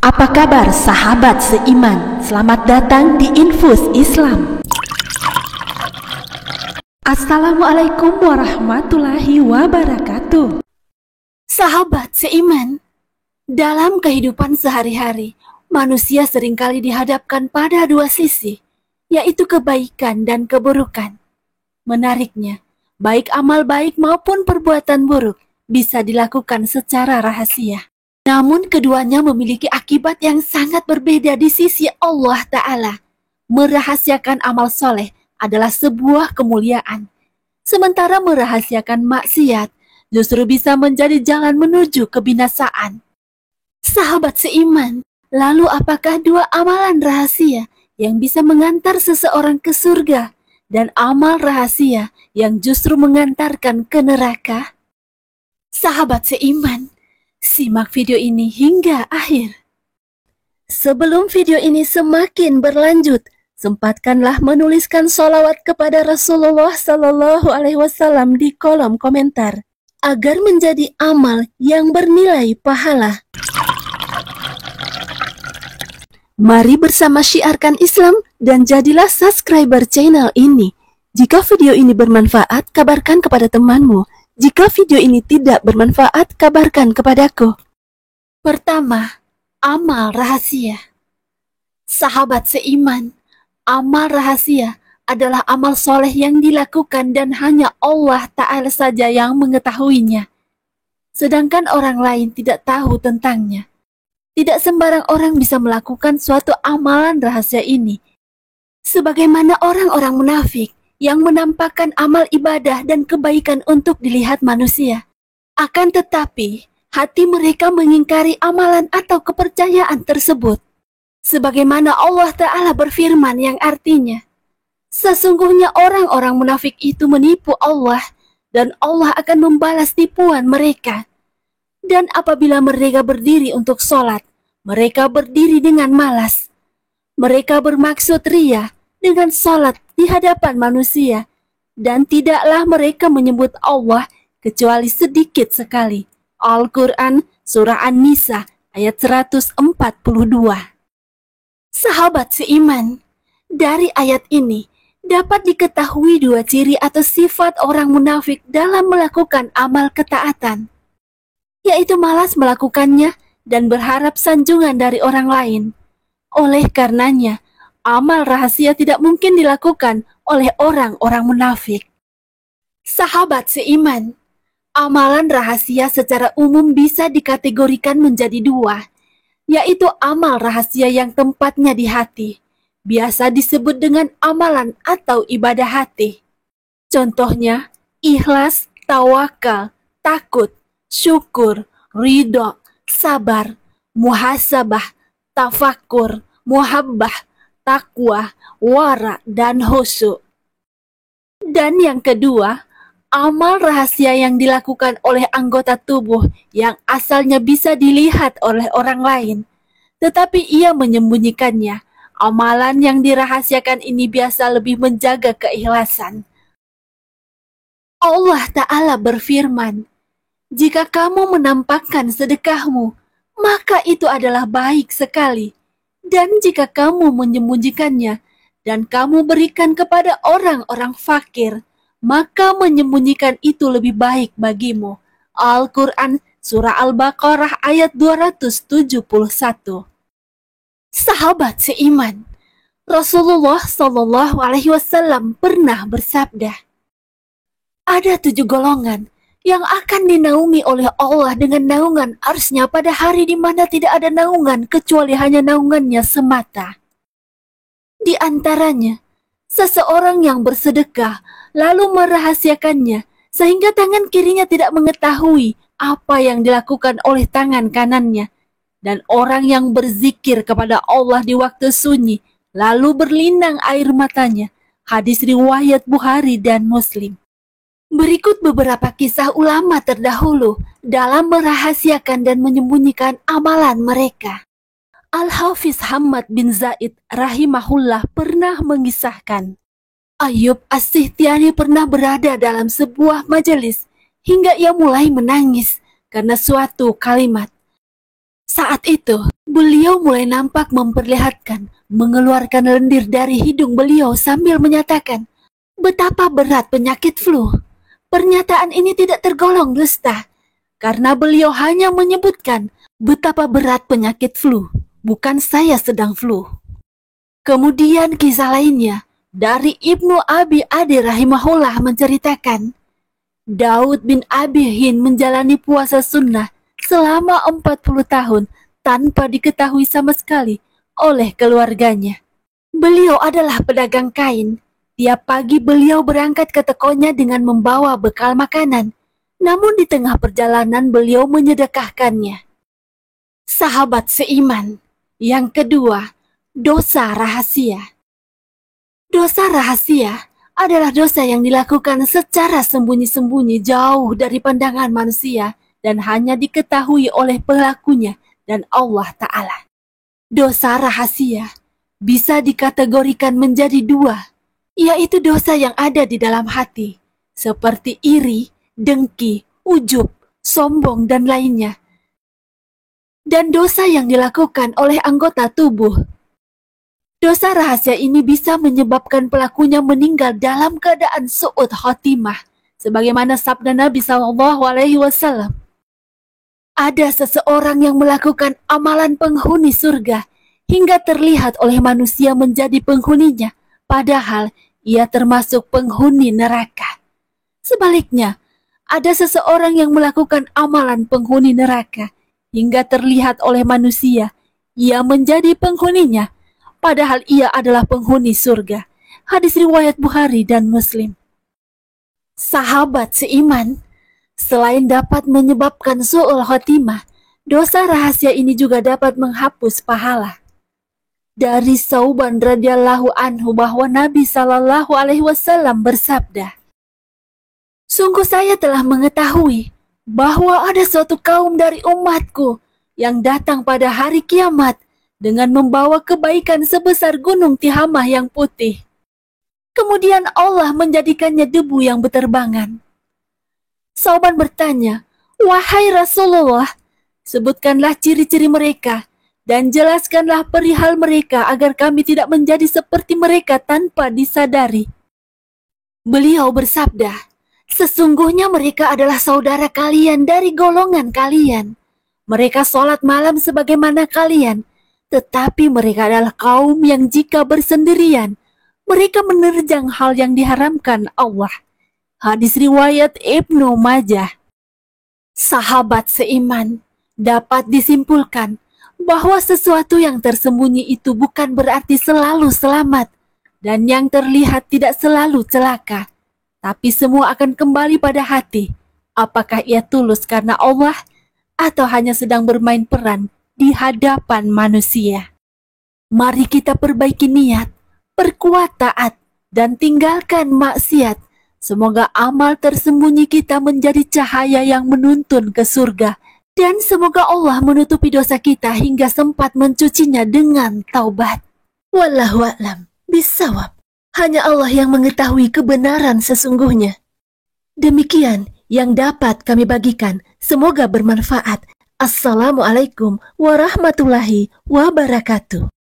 Apa kabar sahabat seiman? Selamat datang di Infus Islam. Assalamualaikum warahmatullahi wabarakatuh. Sahabat seiman, dalam kehidupan sehari-hari, manusia seringkali dihadapkan pada dua sisi, yaitu kebaikan dan keburukan. Menariknya, baik amal baik maupun perbuatan buruk bisa dilakukan secara rahasia. Namun keduanya memiliki akibat yang sangat berbeda di sisi Allah Ta'ala. Merahasiakan amal soleh adalah sebuah kemuliaan. Sementara merahasiakan maksiat justru bisa menjadi jalan menuju kebinasaan. Sahabat seiman, lalu apakah dua amalan rahasia yang bisa mengantar seseorang ke surga dan amal rahasia yang justru mengantarkan ke neraka? Sahabat seiman, simak video ini hingga akhir. Sebelum video ini semakin berlanjut, sempatkanlah menuliskan sholawat kepada Rasulullah Sallallahu Alaihi Wasallam di kolom komentar agar menjadi amal yang bernilai pahala. Mari bersama syiarkan Islam dan jadilah subscriber channel ini. Jika video ini bermanfaat, kabarkan kepada temanmu. Jika video ini tidak bermanfaat, kabarkan kepadaku. Pertama, amal rahasia. Sahabat seiman, amal rahasia adalah amal soleh yang dilakukan dan hanya Allah Ta'ala saja yang mengetahuinya. Sedangkan orang lain tidak tahu tentangnya. Tidak sembarang orang bisa melakukan suatu amalan rahasia ini. Sebagaimana orang-orang munafik yang menampakkan amal ibadah dan kebaikan untuk dilihat manusia. Akan tetapi, hati mereka mengingkari amalan atau kepercayaan tersebut. Sebagaimana Allah Ta'ala berfirman yang artinya, sesungguhnya orang-orang munafik itu menipu Allah, dan Allah akan membalas tipuan mereka. Dan apabila mereka berdiri untuk sholat, mereka berdiri dengan malas. Mereka bermaksud ria dengan sholat di hadapan manusia, dan tidaklah mereka menyebut Allah kecuali sedikit sekali. Al-Quran Surah An-Nisa ayat 142. Sahabat seiman, dari ayat ini dapat diketahui dua ciri atau sifat orang munafik dalam melakukan amal ketaatan, yaitu malas melakukannya dan berharap sanjungan dari orang lain. Oleh karenanya, amal rahasia tidak mungkin dilakukan oleh orang-orang munafik. Sahabat seiman, amalan rahasia secara umum bisa dikategorikan menjadi dua, yaitu amal rahasia yang tempatnya di hati, biasa disebut dengan amalan atau ibadah hati. Contohnya, ikhlas, tawakal, takut, syukur, ridho, sabar, muhasabah, tafakur, muhabbah, takwa, wara, dan khusyuk. Dan yang kedua, amal rahasia yang dilakukan oleh anggota tubuh yang asalnya bisa dilihat oleh orang lain, tetapi ia menyembunyikannya. Amalan yang dirahasiakan ini biasa lebih menjaga keikhlasan. Allah Ta'ala berfirman, jika kamu menampakkan sedekahmu, maka itu adalah baik sekali. Dan jika kamu menyembunyikannya dan kamu berikan kepada orang-orang fakir, maka menyembunyikan itu lebih baik bagimu. Al-Quran Surah Al-Baqarah ayat 271. Sahabat seiman, Rasulullah Shallallahu Alaihi Wasallam pernah bersabda, ada 7 golongan yang akan dinaungi oleh Allah dengan naungan arsy-Nya pada hari di mana tidak ada naungan kecuali hanya naungannya semata. Di antaranya, seseorang yang bersedekah lalu merahasiakannya sehingga tangan kirinya tidak mengetahui apa yang dilakukan oleh tangan kanannya, dan orang yang berzikir kepada Allah di waktu sunyi lalu berlinang air matanya. Hadis riwayat Bukhari dan Muslim. Berikut beberapa kisah ulama terdahulu dalam merahasiakan dan menyembunyikan amalan mereka. Al-Hafiz Hamad bin Zaid rahimahullah pernah mengisahkan, Ayyub As-Sikhtiyani pernah berada dalam sebuah majelis hingga ia mulai menangis karena suatu kalimat. Saat itu, Beliau mulai nampak memperlihatkan mengeluarkan lendir dari hidung beliau sambil menyatakan, betapa berat penyakit flu. Pernyataan ini tidak tergolong dusta, karena beliau hanya menyebutkan betapa berat penyakit flu, bukan saya sedang flu. Kemudian kisah lainnya dari Ibnu Abi Adi rahimahullah menceritakan, Daud bin Abi Hind menjalani puasa sunnah selama 40 tahun tanpa diketahui sama sekali oleh keluarganya. Beliau adalah pedagang kain. Tiap pagi beliau berangkat ke tokonya dengan membawa bekal makanan. Namun di tengah perjalanan beliau menyedekahkannya. Sahabat seiman. Yang kedua, dosa rahasia. Dosa rahasia adalah dosa yang dilakukan secara sembunyi-sembunyi jauh dari pandangan manusia dan hanya diketahui oleh pelakunya dan Allah Ta'ala. Dosa rahasia bisa dikategorikan menjadi dua, yaitu dosa yang ada di dalam hati, seperti iri, dengki, ujub, sombong, dan lainnya. Dan dosa yang dilakukan oleh anggota tubuh. Dosa rahasia ini bisa menyebabkan pelakunya meninggal dalam keadaan su'ud khotimah, sebagaimana sabda Nabi SAW. Ada seseorang yang melakukan amalan penghuni surga hingga terlihat oleh manusia menjadi penghuninya, padahal ia termasuk penghuni neraka. Sebaliknya, ada seseorang yang melakukan amalan penghuni neraka hingga terlihat oleh manusia, ia menjadi penghuninya, padahal ia adalah penghuni surga. Hadis riwayat Bukhari dan Muslim. Sahabat seiman, selain dapat menyebabkan su'ul khotimah, dosa rahasia ini juga dapat menghapus pahala. Dari Sauban radhiyallahu anhu bahwa Nabi SAW bersabda, sungguh saya telah mengetahui bahwa ada suatu kaum dari umatku yang datang pada hari kiamat dengan membawa kebaikan sebesar gunung Tihamah yang putih. Kemudian Allah menjadikannya debu yang berterbangan. Sauban bertanya, wahai Rasulullah, sebutkanlah ciri-ciri mereka dan jelaskanlah perihal mereka agar kami tidak menjadi seperti mereka tanpa disadari. Beliau bersabda, sesungguhnya mereka adalah saudara kalian dari golongan kalian. Mereka sholat malam sebagaimana kalian, tetapi mereka adalah kaum yang jika bersendirian, mereka menerjang hal yang diharamkan Allah. Hadis riwayat Ibnu Majah. Sahabat seiman, dapat disimpulkan bahwa sesuatu yang tersembunyi itu bukan berarti selalu selamat, dan yang terlihat tidak selalu celaka, tapi semua akan kembali pada hati. Apakah ia tulus karena Allah atau hanya sedang bermain peran di hadapan manusia? Mari kita perbaiki niat, perkuat taat, dan tinggalkan maksiat. Semoga amal tersembunyi kita menjadi cahaya yang menuntun ke surga. Dan semoga Allah menutupi dosa kita hingga sempat mencucinya dengan taubat. Wallahu a'lam bishawab. Hanya Allah yang mengetahui kebenaran sesungguhnya. Demikian yang dapat kami bagikan. Semoga bermanfaat. Assalamualaikum warahmatullahi wabarakatuh.